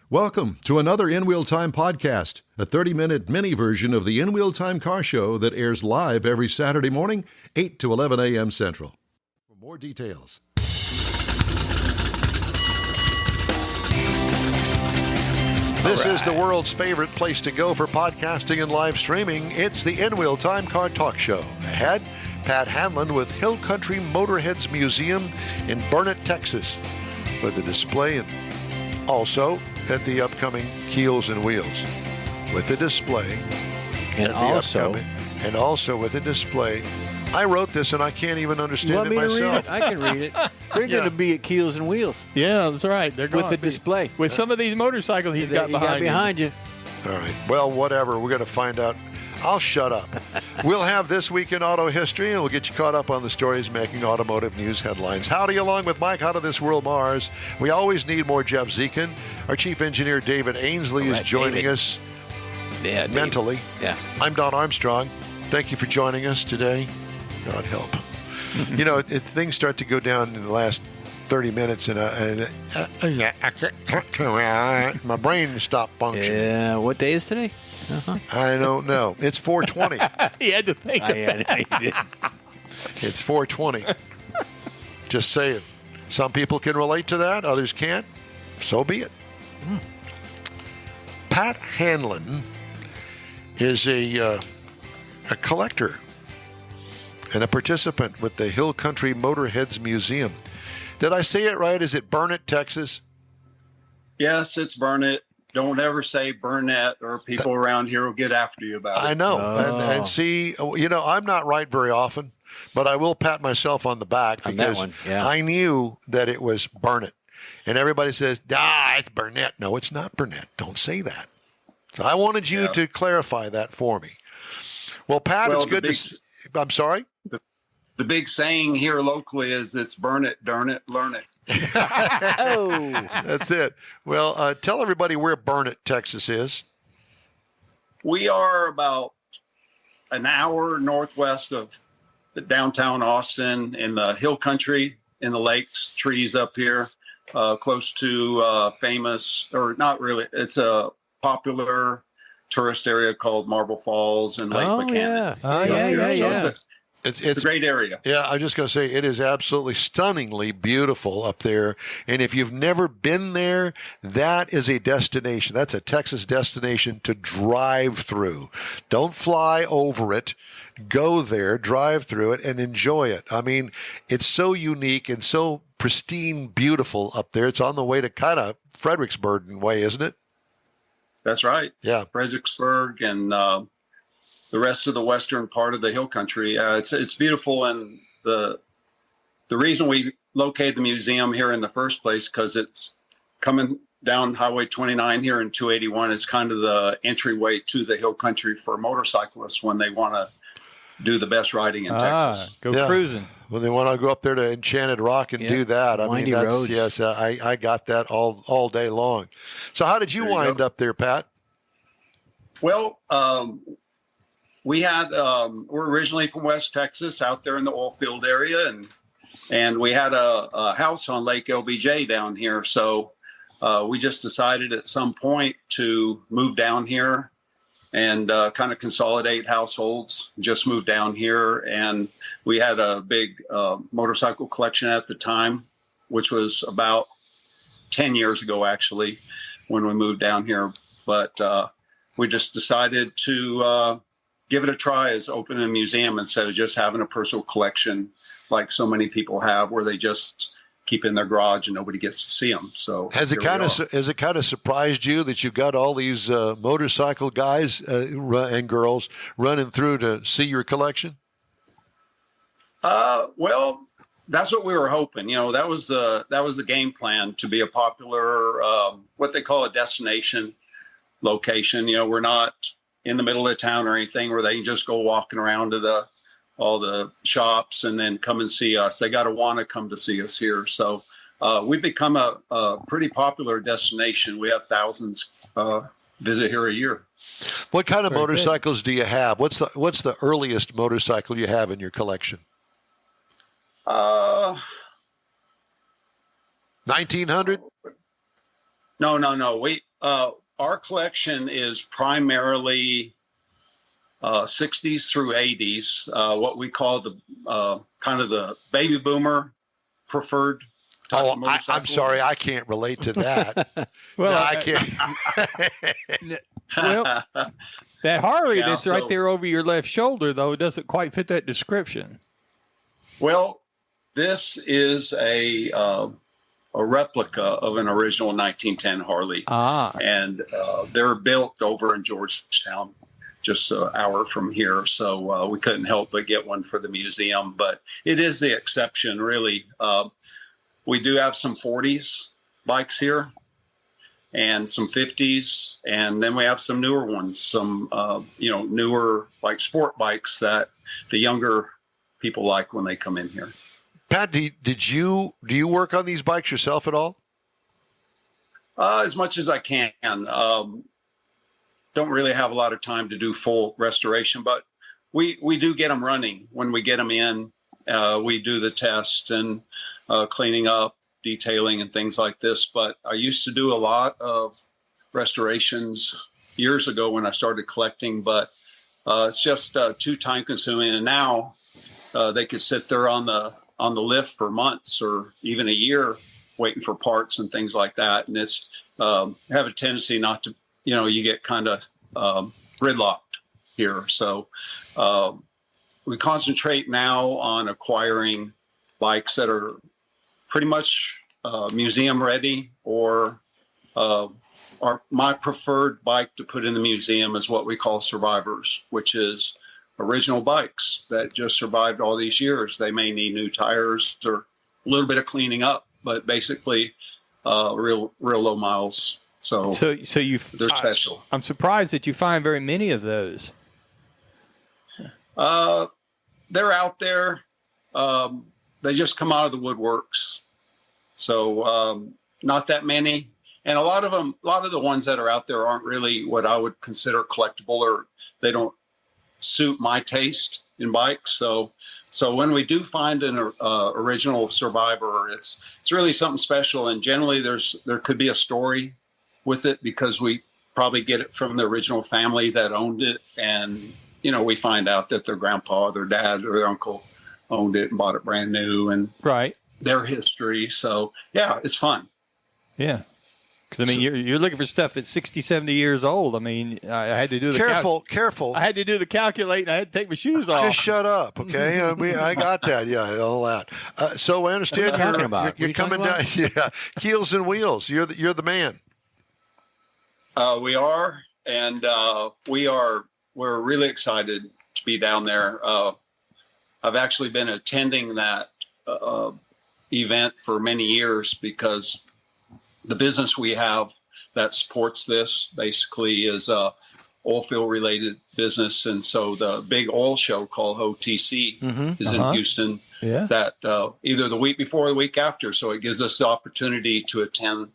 Welcome to another In Wheel Time podcast, a 30-minute mini version of the In Wheel Time car show that airs live every Saturday morning, 8 to 11 a.m. Central. For more details. This is the world's favorite place to go for podcasting and live streaming. It's the In Wheel Time Car Talk Show. Ahead, Pat Hanlon with Hill Country Motorheads Museum in Burnet, Texas, with a display, and also at the upcoming Keels Wheels with a display. And also with a display. I wrote this and I can't even understand it myself. I can read it. They're going to be at Keels Wheels. Yeah, that's right. They're going with the display. With some of these motorcycles he's got behind you. All right. Well, whatever. We're going to find out. I'll shut up. We'll have This Week in Auto History, and we'll get you caught up on the stories making automotive news headlines. Howdy, along with Mike Out of This World Mars. We always need more Jeff Zekin. Our chief engineer, David Ainsley, is joining us mentally. Yeah. I'm Don Armstrong. Thank you for joining us today. God help. You know, things start to go down in the last 30 minutes, and my brain stopped functioning. Yeah. What day is today? I don't know. It's 4:20. He had to think. It's 4:20. Just saying. Some people can relate to that. Others can't. So be it. Pat Hanlon is a collector and a participant with the Hill Country Motorheads Museum. Did I say it right? Is it Burnet, Texas? Yes, it's Burnet. Don't ever say Burnett, or people around here will get after you about it. I know. And see, you know, I'm not right very often, but I will pat myself on the back because I knew that it was Burnet. And everybody says, it's Burnett. No, it's not Burnett. Don't say that. So I wanted you to clarify that for me. Well, Pat, it's good to I'm sorry? The big saying here locally is it's burn it, darn it, learn it. That's it. Well, tell everybody where Burnet, Texas is. We are about an hour northwest of the downtown Austin in the hill country, in the lakes, trees up here, close to famous, or not really, it's a popular tourist area called Marble Falls and Lake Buchanan. So it's a great area. Yeah, I was just going to say, it is absolutely stunningly beautiful up there. And if you've never been there, that is a destination. That's a Texas destination to drive through. Don't fly over it. Go there, drive through it, and enjoy it. I mean, it's so unique and so pristine, beautiful up there. It's on the way to kind of Fredericksburg in a way, isn't it? That's right. Yeah. Fredericksburg and the rest of the western part of the hill country. It's beautiful, and the reason we located the museum here in the first place, because it's coming down Highway 29 here in 281. It's kind of the entryway to the hill country for motorcyclists when they want to do the best riding in Texas. Go cruising. When they want to go up there to Enchanted Rock and do that. I mean, that's roads. I got that all day long. So how did you wind up there, Pat? Well, we're originally from West Texas, out there in the oil field area, and we had a house on Lake LBJ down here. So we just decided at some point to move down here and kind of consolidate households, just move down here. And we had a big motorcycle collection at the time, which was about 10 years ago, actually, when we moved down here. But we just decided to give it a try as opening a museum instead of just having a personal collection like so many people have, where they just keep in their garage and nobody gets to see them. So has it kind of surprised you that you've got all these motorcycle guys and girls running through to see your collection? Well, that's what we were hoping. You know, that was the game plan, to be a popular what they call a destination location. You know, we're not in the middle of town or anything where they can just go walking around to all the shops and then come and see us. They got to want to come to see us here. So we've become a pretty popular destination. We have thousands visit here a year. What kind of motorcycles do you have? What's the earliest motorcycle you have in your collection? 1900? No. our collection is primarily 60s through 80s, what we call the kind of the baby boomer preferred. I'm sorry, I can't relate to that. Well, no, I can't. Well, that Harley Yeah, that's right there over your left shoulder, though, doesn't quite fit that description. Well, this is a replica of an original 1910 Harley. And they're built over in Georgetown, just an hour from here. So we couldn't help but get one for the museum. But it is the exception, really. We do have some 40s bikes here and some 50s. And then we have some newer ones, some, newer like sport bikes that the younger people like when they come in here. Pat, do you work on these bikes yourself at all? As much as I can. Don't really have a lot of time to do full restoration, but we do get them running. When we get them in, we do the test and cleaning up, detailing, and things like this. But I used to do a lot of restorations years ago when I started collecting, but it's just too time consuming. And now they could sit there on the lift for months or even a year waiting for parts and things like that. And it's have a tendency not to, you get kind of gridlocked here. So we concentrate now on acquiring bikes that are pretty much museum ready, or my preferred bike to put in the museum is what we call survivors, which is original bikes that just survived all these years. They may need new tires or a little bit of cleaning up, but basically real low miles. So they're special. I'm surprised that you find very many of those. They're out there. They just come out of the woodworks. So not that many. And a lot of the ones that are out there aren't really what I would consider collectible, or they don't suit my taste in bikes. So when we do find an original survivor, it's really something special. And generally there could be a story with it, because we probably get it from the original family that owned it. And, we find out that their grandpa, their dad, or their uncle owned it and bought it brand new, and right, their history. So yeah, it's fun. Yeah. Because, you're looking for stuff that's 60, 70 years old. I had to do the careful. I had to do the calculating. I had to take my shoes off. Just shut up, okay? I got that. Yeah, all that. So I understand you're coming down. Yeah, Keels and Wheels. You're the man. We are, and we're really excited to be down there. I've actually been attending that event for many years, because the business we have that supports this basically is a oil field related business. And so the big oil show called OTC is in Houston, that either the week before or the week after. So it gives us the opportunity to attend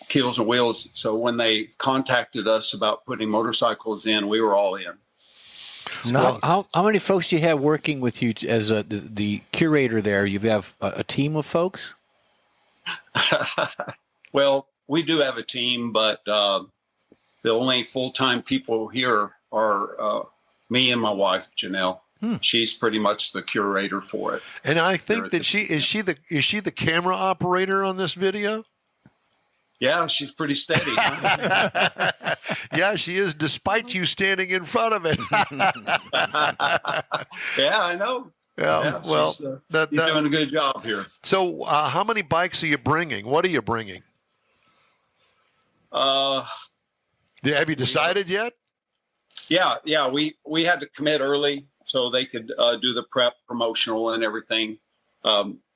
Keels and Wheels. So when they contacted us about putting motorcycles in, we were all in. How many folks do you have working with you as the curator there? You have a team of folks? Well, we do have a team, but the only full-time people here are me and my wife, Janelle. She's pretty much the curator for it. And I think that is she the camera operator on this video? Yeah, she's pretty steady. Huh? Yeah, she is, despite you standing in front of it. Yeah, I know. Yeah, well, she's doing a good job here. So how many bikes are you bringing? What are you bringing? Have you decided yet? Yeah. We had to commit early so they could do the prep, promotional, and everything.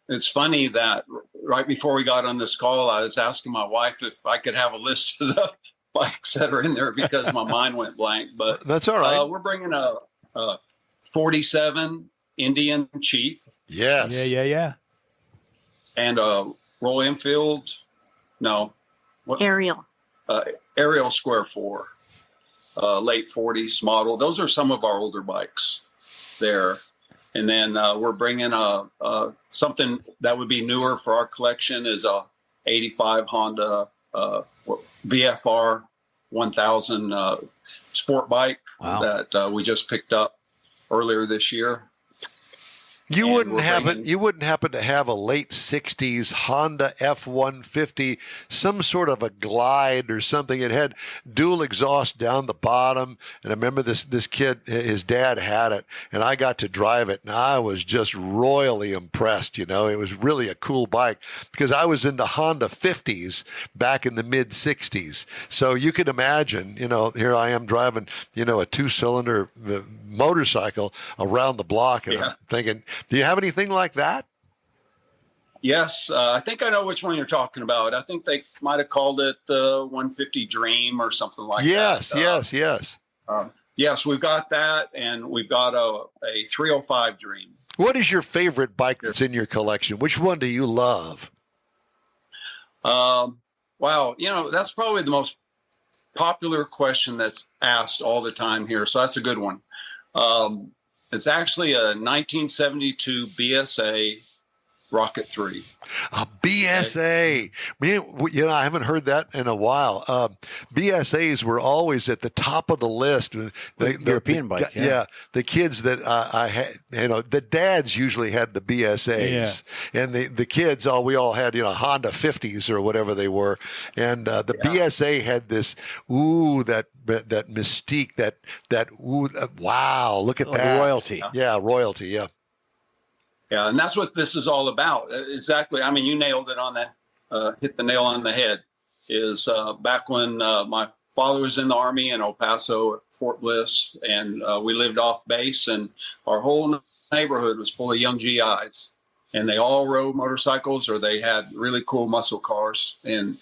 It's funny that right before we got on this call, I was asking my wife if I could have a list of the bikes that are in there, because my mind went blank. But that's all right. We're bringing a 47 Indian Chief. Yes. Yeah. And a Royal Enfield. No. Ariel. Ariel Square 4. Late 40s model. Those are some of our older bikes there. And then we're bringing something that would be newer for our collection is a 85 Honda VFR 1000 sport bike Wow. that we just picked up earlier this year. You And wouldn't we're happen. bringing- You wouldn't happen to have a late '60s Honda F-150, some sort of a glide or something. It had dual exhaust down the bottom, and I remember this kid, his dad had it, and I got to drive it, and I was just royally impressed. You know, it was really a cool bike because I was into Honda 50s back in the mid '60s. So you can imagine, you know, here I am driving, you know, a 2-cylinder motorcycle around the block, and I'm thinking, do you have anything like that? Yes, I think I know which one you're talking about. I think they might have called it the 150 Dream or something like Yes, that. yes. Yes, we've got that, and we've got a 305 Dream. What is your favorite bike that's in your collection? Which one do you love? Wow, you know, that's probably the most popular question that's asked all the time here, so that's a good one. It's actually a 1972 BSA Rocket 3. A BSA. Man, you know, I haven't heard that in a while. BSAs were always at the top of the list. The European bike. Yeah. The kids that I had, you know, the dads usually had the BSAs, and the kids, we all had, you know, Honda 50s or whatever they were. And the BSA had this, that mystique, wow, look at that. Royalty. Yeah, royalty, yeah. Yeah, and that's what this is all about. Exactly. I mean, you nailed it on that, hit the nail on the head. Is back when my father was in the Army in El Paso at Fort Bliss, and we lived off base, and our whole neighborhood was full of young GIs, and they all rode motorcycles or they had really cool muscle cars. And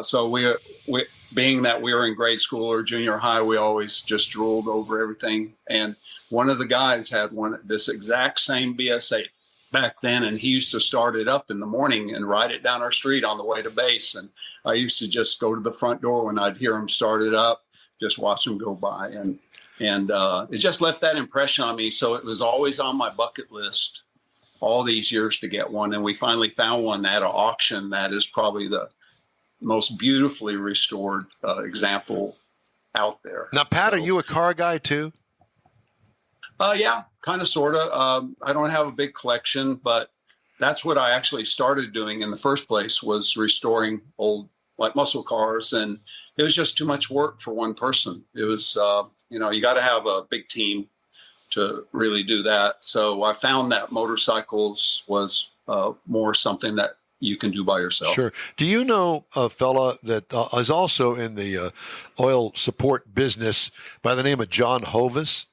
so we, being that we were in grade school or junior high, we always just drooled over everything. And one of the guys had this exact same BSA back then, and he used to start it up in the morning and ride it down our street on the way to base. And I used to just go to the front door when I'd hear him start it up, just watch him go by. And it just left that impression on me. So it was always on my bucket list all these years to get one. And we finally found one at an auction that is probably the most beautifully restored example out there. Now, Pat, are you a car guy too? Yeah, kind of, sort of. I don't have a big collection, but that's what I actually started doing in the first place, was restoring old, like, muscle cars. And it was just too much work for one person. It was, you know, you got to have a big team to really do that. So I found that motorcycles was more something that you can do by yourself. Sure. Do you know a fella that is also in the oil support business by the name of John Hovis?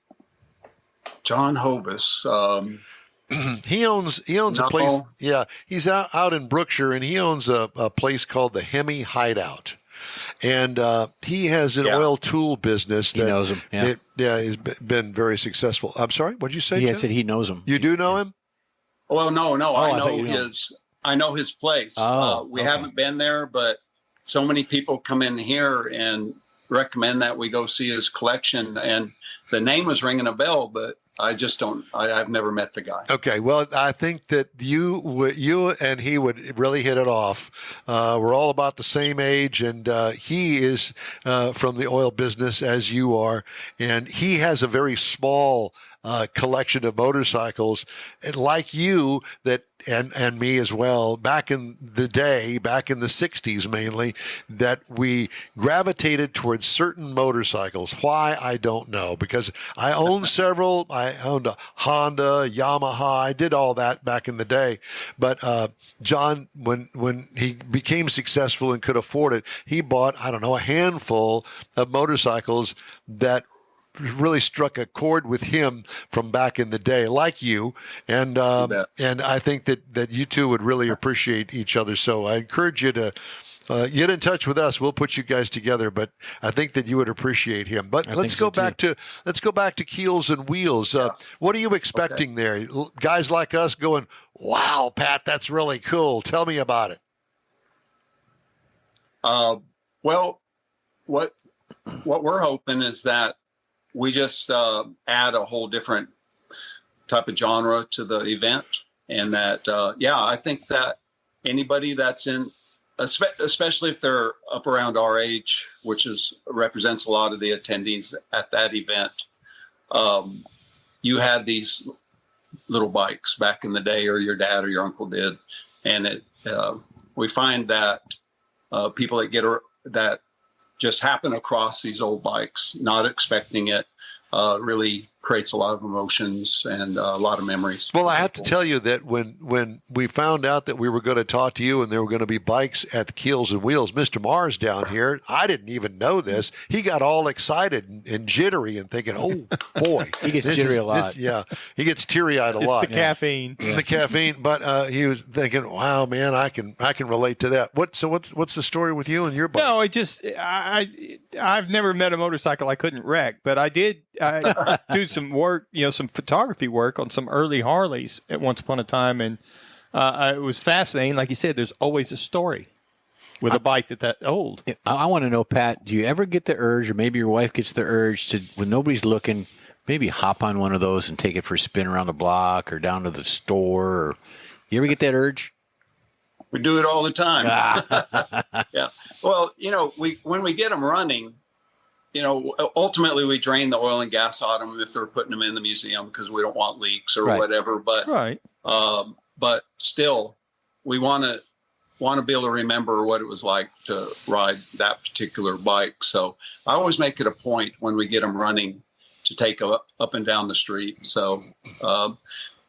John Hovis. He owns a place. Yeah, he's out in Brookshire, and he owns a place called the Hemi Hideout. And he has an oil tool business. He knows him. Yeah. He's been very successful. I'm sorry, what did you say? He said he knows him. You do know him? Well, no. I know his place. We okay. haven't been there, but so many people come in here and recommend that we go see his collection. And the name was ringing a bell, but I just don't. I've never met the guy. Okay, well, I think that you and he would really hit it off. We're all about the same age, and he is from the oil business as you are, and he has a very small collection of motorcycles, and like you, that and me as well, back in the day, back in the 60s mainly, that we gravitated towards certain motorcycles. Why, I don't know, because I owned several. I owned a Honda, Yamaha. I did all that back in the day. But John, when he became successful and could afford it, he bought, I don't know, a handful of motorcycles that really struck a chord with him from back in the day, like you. And I think that you two would really appreciate each other. So I encourage you to get in touch with us. We'll put you guys together, but I think that you would appreciate him. But let's go back to Keels and Wheels. What are you expecting there? Guys like us going, wow, Pat, that's really cool. Tell me about it. Well, what we're hoping is that we just add a whole different type of genre to the event. And that, I think that anybody that's especially if they're up around our age, which represents a lot of the attendees at that event. You had these little bikes back in the day, or your dad or your uncle did, and we find that people that just happen across these old bikes, not expecting it, really creates a lot of emotions and a lot of memories. Well, I have to tell you that when we found out that we were going to talk to you and there were going to be bikes at the Keels and Wheels, Mr. Mars down here, I didn't even know this. He got all excited and jittery and thinking, oh, boy. He gets jittery a lot. He gets teary-eyed a lot. It's the caffeine. The caffeine. But he was thinking, wow, man, I can relate to that. What's the story with you and your bike? No, I've never met a motorcycle I couldn't wreck, but I did do some work, some photography work on some early Harleys at once upon a time. And it was fascinating. Like you said, there's always a story with a bike that old. I want to know, Pat, do you ever get the urge, or maybe your wife gets the urge to, when nobody's looking, maybe hop on one of those and take it for a spin around the block or down to the store? Or, you ever get that urge? We do it all the time. Yeah. Well, when we get them running, ultimately we drain the oil and gas on them if they're putting them in the museum because we don't want leaks or whatever. But but still, we want to be able to remember what it was like to ride that particular bike. So I always make it a point when we get them running to take up and down the street. So,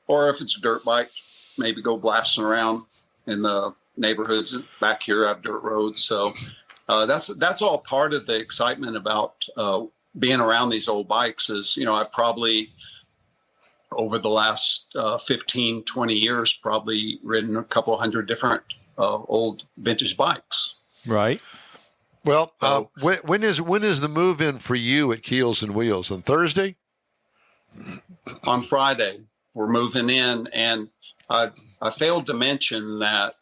or if it's a dirt bike, maybe go blasting around in the neighborhoods back here. I have dirt roads, so. That's all part of the excitement about being around these old bikes is, I probably over the last 15, 20 years, probably ridden a couple hundred different old vintage bikes. Right. Well, when is the move in for you at Keels and Wheels? On Thursday? On Friday, we're moving in. And I failed to mention that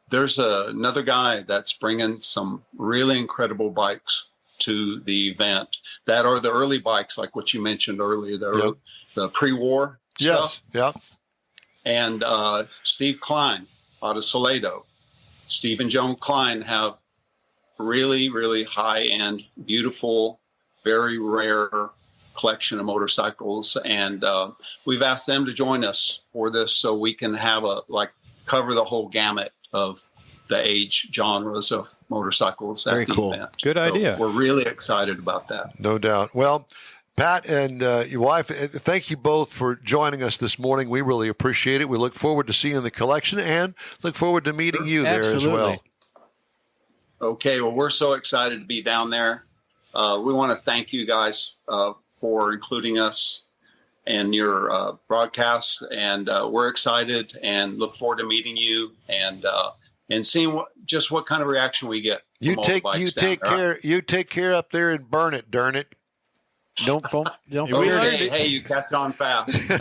there's another guy that's bringing some really incredible bikes to the event that are the early bikes, like what you mentioned earlier, the pre-war stuff. Yeah. And Steve Klein out of Salado. Steve and Joan Klein have really, really high-end, beautiful, very rare collection of motorcycles. And we've asked them to join us for this so we can have cover the whole gamut of the age genres of motorcycles at the event. Good idea. So we're really excited about that. No doubt. Well, Pat and your wife, thank you both for joining us this morning. We really appreciate it. We look forward to seeing the collection and look forward to meeting you there as well. Okay. Well, we're so excited to be down there. We want to thank you guys for including us in your broadcast, and we're excited and look forward to meeting you and seeing what kind of reaction we get. You take care up there and burn it, darn it. Don't Hey, you catch on fast.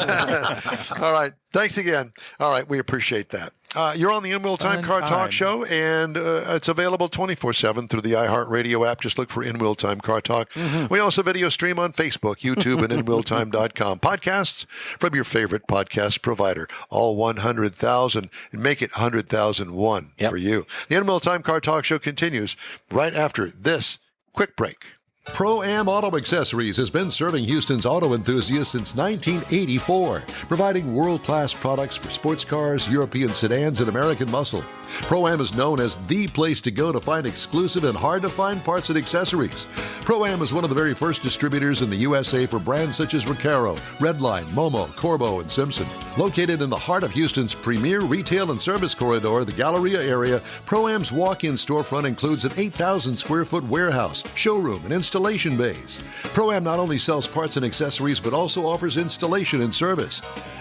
All right. Thanks again. All right. We appreciate that. You're on the In Wheel Time Car Talk Show, and it's available 24/7 through the iHeartRadio app. Just look for In Wheel Time Car Talk. Mm-hmm. We also video stream on Facebook, YouTube, and InWheelTime.com. Podcasts from your favorite podcast provider. All 100,000, and make it 100,001 for you. The In Wheel Time Car Talk Show continues right after this quick break. Pro-Am Auto Accessories has been serving Houston's auto enthusiasts since 1984, providing world-class products for sports cars, European sedans, and American muscle. Pro-Am is known as the place to go to find exclusive and hard-to-find parts and accessories. Pro-Am is one of the very first distributors in the USA for brands such as Recaro, Redline, Momo, Corbo, and Simpson. Located in the heart of Houston's premier retail and service corridor, the Galleria area, Pro-Am's walk-in storefront includes an 8,000-square-foot warehouse, showroom, and installation bays. Pro-Am not only sells parts and accessories, but also offers installation and service.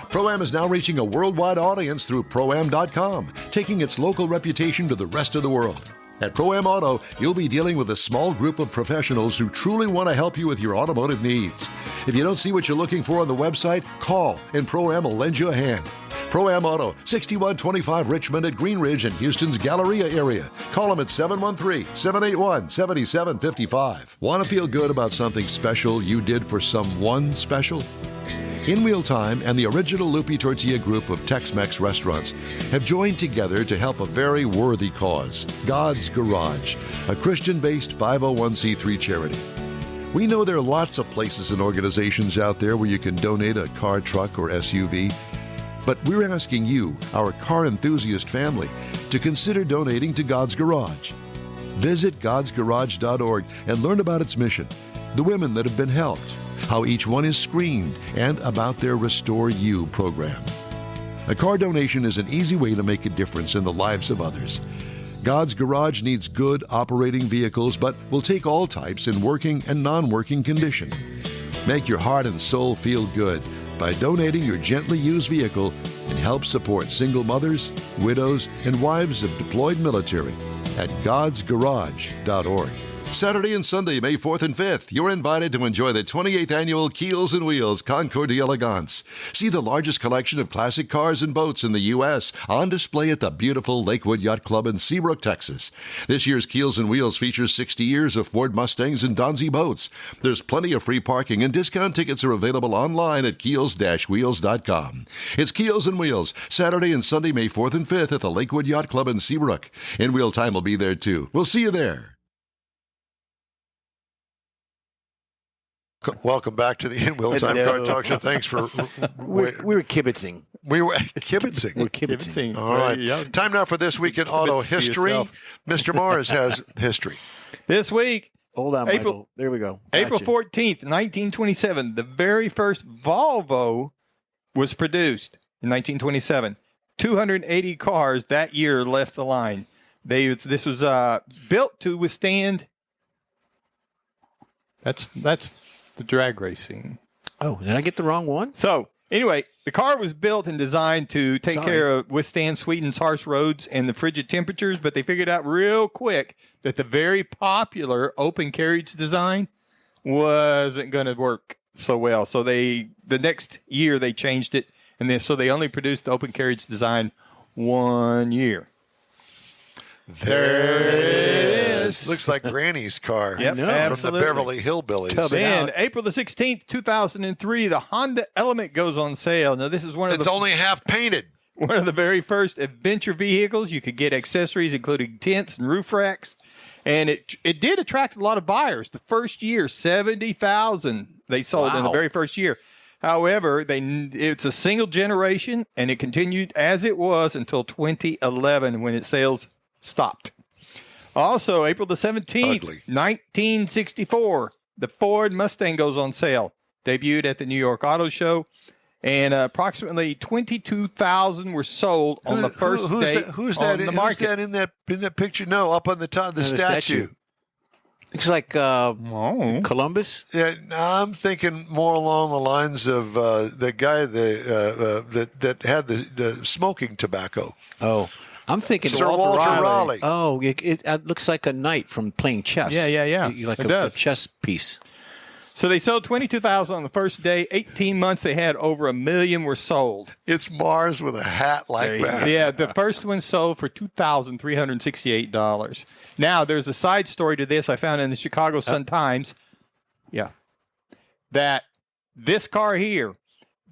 Pro-Am is now reaching a worldwide audience through Pro-Am.com, taking its local reputation to the rest of the world. At Pro-Am Auto, you'll be dealing with a small group of professionals who truly want to help you with your automotive needs. If you don't see what you're looking for on the website, call and Pro-Am will lend you a hand. Pro-Am Auto, 6125 Richmond at Green Ridge in Houston's Galleria area. Call them at 713-781-7755. Want to feel good about something special you did for someone special? In Wheel Time and the original Lupi Tortilla group of Tex-Mex restaurants have joined together to help a very worthy cause, God's Garage, a Christian-based 501c3 charity. We know there are lots of places and organizations out there where you can donate a car, truck, or SUV, but we're asking you, our car enthusiast family, to consider donating to God's Garage. Visit godsgarage.org and learn about its mission, the women that have been helped, how each one is screened, and about their Restore You program. A car donation is an easy way to make a difference in the lives of others. God's Garage needs good operating vehicles, but will take all types in working and non-working condition. Make your heart and soul feel good by donating your gently used vehicle and help support single mothers, widows, and wives of deployed military at godsgarage.org. Saturday and Sunday, May 4th and 5th, you're invited to enjoy the 28th annual Keels Wheels Concours d'Elegance. See the largest collection of classic cars and boats in the U.S. on display at the beautiful Lakewood Yacht Club in Seabrook, Texas. This year's Keels Wheels features 60 years of Ford Mustangs and Donzi boats. There's plenty of free parking, and discount tickets are available online at keels-wheels.com. It's Keels Wheels, Saturday and Sunday, May 4th and 5th at the Lakewood Yacht Club in Seabrook. In Wheel Time will be there, too. We'll see you there. Welcome back to the In Wheel Time Car Talk Show. Thanks for... We were kibitzing. We were kibitzing. We're kibitzing. All right. Time now for This Week in Auto History. Mr. Mars has history. This week, Hold on, Michael. There we go. April Gotcha. 14th, 1927, the very first Volvo was produced in 1927. 280 cars that year left the line. This was built to withstand... That's the drag racing. Oh, did I get the wrong one? So, anyway, the car was built and designed to withstand Sweden's harsh roads and the frigid temperatures, but they figured out real quick that the very popular open carriage design wasn't going to work so well. So the next year they changed it, and so they only produced the open carriage design 1 year. There it is. Looks like Granny's car. Yep, from absolutely. the Beverly Hillbillies. Then, April the 16th, 2003, the Honda Element goes on sale. Now, this is It's only half painted. one of the very first adventure vehicles. You could get accessories, including tents and roof racks. And it did attract a lot of buyers. The first year, 70,000 they sold in the very first year. However, it's a single generation, and it continued as it was until 2011 when its sales stopped. Also, April the 17th, 1964, the Ford Mustang goes on sale. Debuted at the New York Auto Show, and approximately 22,000 were sold on the first day who's on that, the market. Who's that in that picture? No, up on the top, the statue. Looks like Columbus. Yeah, I'm thinking more along the lines of the guy that had the smoking tobacco. Oh, I'm thinking Sir Walter Raleigh. Oh, it looks like a knight from playing chess. Yeah. Like It a does. chess piece. So they sold 22,000 on the first day. 18 months, they had over 1 million were sold. It's Mars with a hat like that. Yeah, the first one sold for $2,368. Now, there's a side story to this I found in the Chicago Sun-Times. Yeah. That this car here,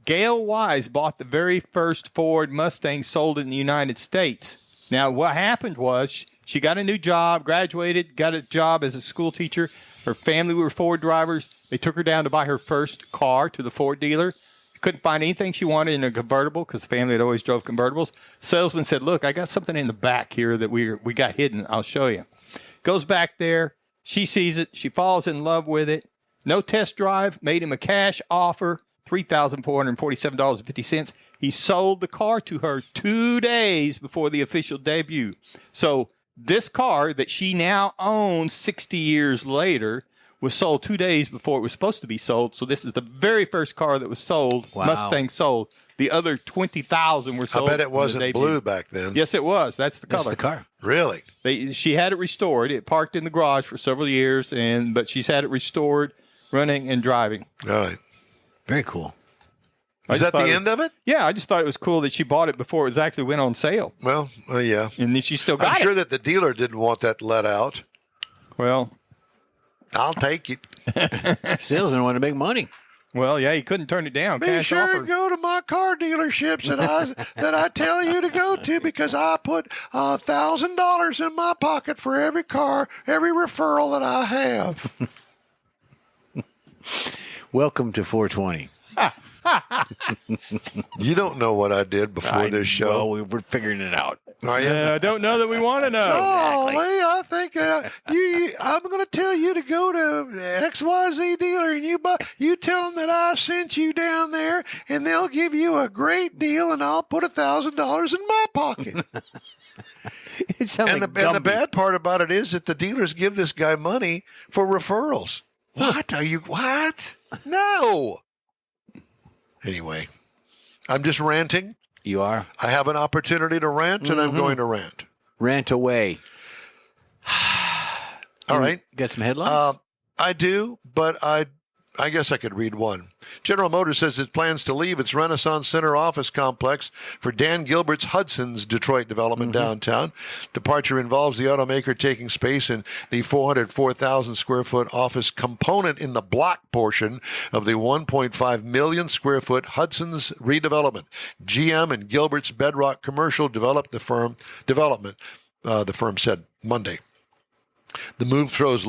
Gail Wise bought the very first Ford Mustang sold in the United States. Now, what happened was she got a new job, graduated, got a job as a school teacher. Her family were Ford drivers. They took her down to buy her first car to the Ford dealer. Couldn't find anything she wanted in a convertible because the family had always drove convertibles. Salesman said, look, I got something in the back here that we got hidden. I'll show you. Goes back there. She sees it. She falls in love with it. No test drive. Made him a cash offer, $3,447.50. He sold the car to her 2 days before the official debut. So this car that she now owns 60 years later was sold 2 days before it was supposed to be sold. So this is the very first car that was sold, Mustang sold. The other 20,000 were sold. I bet it wasn't blue back then. Yes, it was. That's the color. That's the car. Really? She had it restored. It parked in the garage for several years, but she's had it restored, running and driving. All right. Very cool. Is that the end of it? Yeah, I just thought it was cool that she bought it before it actually went on sale. Well, yeah. And then she still got it. I'm sure that the dealer didn't want that let out. Well, I'll take it. Salesman want to make money. Well, yeah, he couldn't turn it down. Be Cash sure offer. and go to my car dealerships that I tell you to go to, because I put $1,000 in my pocket for every car, every referral that I have. Welcome to 420. You don't know what I did before this show. Well, we were figuring it out. Are you? I don't know that we want to know. Oh, I think I'm going to tell you to go to XYZ dealer and you tell them that I sent you down there, and they'll give you a great deal, and I'll put $1,000 in my pocket. It sounds And the bad part about it is that the dealers give this guy money for referrals. What? No. Anyway, I'm just ranting. You are? I have an opportunity to rant, and I'm going to rant. Rant away. All right. Got some headlines? I do, but I guess I could read one. General Motors says it plans to leave its Renaissance Center office complex for Dan Gilbert's Hudson's Detroit development downtown. Departure involves the automaker taking space in the 404,000 square foot office component in the block portion of the 1.5 million square foot Hudson's redevelopment. GM and Gilbert's Bedrock Commercial developed the firm said Monday. The move throws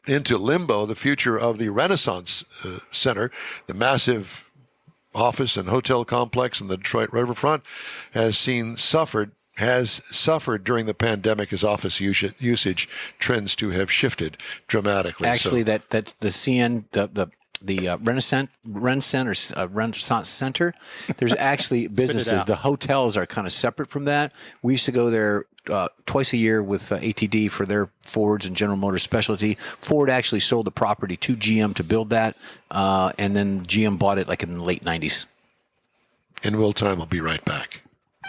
into limbo the future of the Renaissance Center, the massive office and hotel complex in the Detroit riverfront, has suffered during the pandemic as office usage trends to have shifted dramatically. Actually, that the CN the Renaissance Center, there's actually businesses. The hotels are kind of separate from that. We used to go there twice a year with ATD for their Fords and General Motors specialty. Ford actually sold the property to GM to build that, and then GM bought it like in the late 90s. In Will Time, I'll be right back.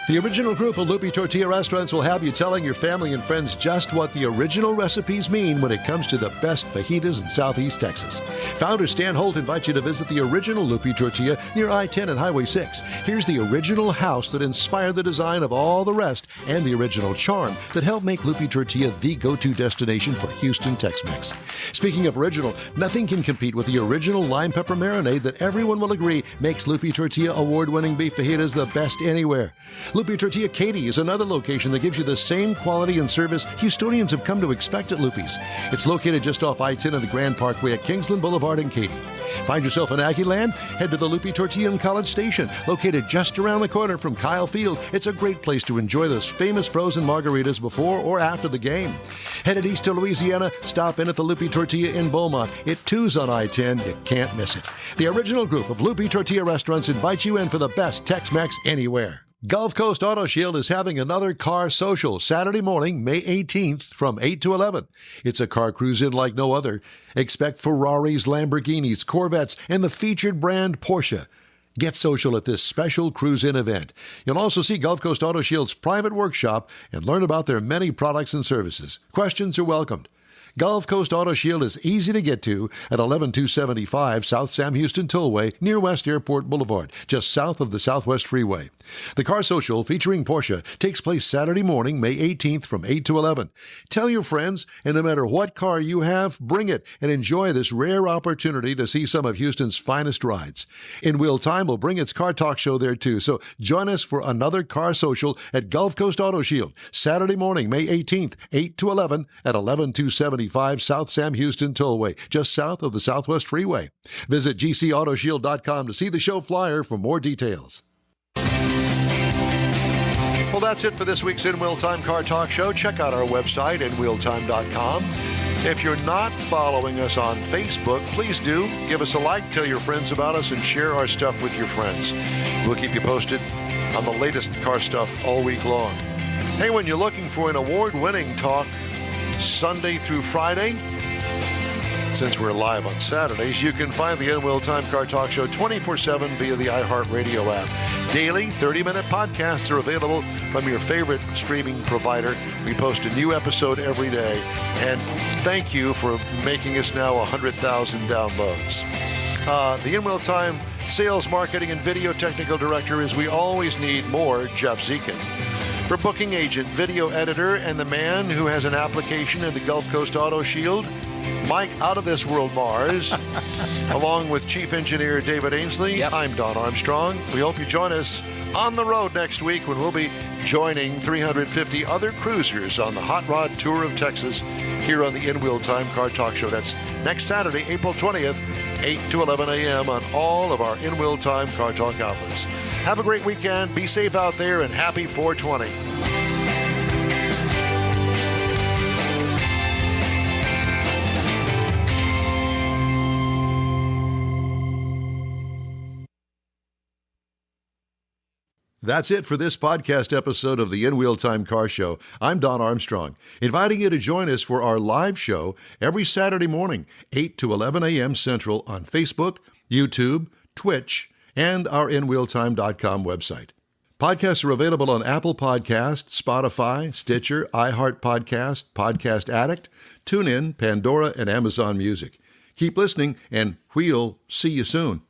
The original group of Lupi Tortilla restaurants will have you telling your family and friends just what the original recipes mean when it comes to the best fajitas in Southeast Texas. Founder Stan Holt invites you to visit the original Lupi Tortilla near I-10 and Highway 6. Here's the original house that inspired the design of all the rest, and the original charm that helped make Lupi Tortilla the go-to destination for Houston Tex-Mex. Speaking of original, nothing can compete with the original lime pepper marinade that everyone will agree makes Lupi Tortilla award-winning beef fajitas the best anywhere. Lupi Tortilla Katy is another location that gives you the same quality and service Houstonians have come to expect at Lupi's. It's located just off I-10 and the Grand Parkway at Kingsland Boulevard in Katy. Find yourself in Aggie Land? Head to the Lupi Tortilla in College Station, located just around the corner from Kyle Field. It's a great place to enjoy those famous frozen margaritas before or after the game. Headed east to Louisiana? Stop in at the Lupi Tortilla in Beaumont. It too's on I-10. You can't miss it. The original group of Lupi Tortilla restaurants invites you in for the best Tex-Mex anywhere. Gulf Coast Auto Shield is having another car social Saturday morning, May 18th from 8 to 11. It's a car cruise-in like no other. Expect Ferraris, Lamborghinis, Corvettes, and the featured brand Porsche. Get social at this special cruise-in event. You'll also see Gulf Coast Auto Shield's private workshop and learn about their many products and services. Questions are welcomed. Gulf Coast Auto Shield is easy to get to at 11275 South Sam Houston Tollway near West Airport Boulevard, just south of the Southwest Freeway. The Car Social featuring Porsche takes place Saturday morning, May 18th from 8 to 11. Tell your friends, and no matter what car you have, bring it and enjoy this rare opportunity to see some of Houston's finest rides. In Will Time will bring its Car Talk show there too, so join us for another Car Social at Gulf Coast Auto Shield, Saturday morning, May 18th, 8 to 11 at 11275 South Sam Houston Tollway, just south of the Southwest Freeway. Visit gcautoshield.com to see the show flyer for more details. Well, that's it for this week's In Will Time Car Talk Show. Check out our website, inwilltime.com. If you're not following us on Facebook, please do. Give us a like, tell your friends about us, and share our stuff with your friends. We'll keep you posted on the latest car stuff all week long. Hey, when you're looking for an award-winning talk Sunday through Friday, since we're live on Saturdays, you can find the In Will Time Car Talk Show 24/7 via the iHeartRadio app. Daily 30-minute podcasts are available from your favorite streaming provider. We post a new episode every day, and thank you for making us now 100,000 downloads. The In Will Time Sales, Marketing, and Video Technical Director is We Always Need More, Jeff Zekin. For booking agent, video editor, and the man who has an application into Gulf Coast Auto Shield, Mike Out of This World Mars, along with Chief Engineer David Ainsley. Yep. I'm Don Armstrong. We hope you join us on the road next week when we'll be joining 350 other cruisers on the Hot Rod Tour of Texas here on the In Wheel Time Car Talk Show. That's next Saturday, April 20th, 8 to 11 a.m. on all of our In Wheel Time Car Talk outlets. Have a great weekend. Be safe out there, and happy 420. That's it for this podcast episode of the In Wheel Time Car Show. I'm Don Armstrong, inviting you to join us for our live show every Saturday morning, 8 to 11 a.m. Central on Facebook, YouTube, Twitch, and our InWheelTime.com website. Podcasts are available on Apple Podcasts, Spotify, Stitcher, iHeart Podcast, Podcast Addict, TuneIn, Pandora, and Amazon Music. Keep listening, and we'll see you soon.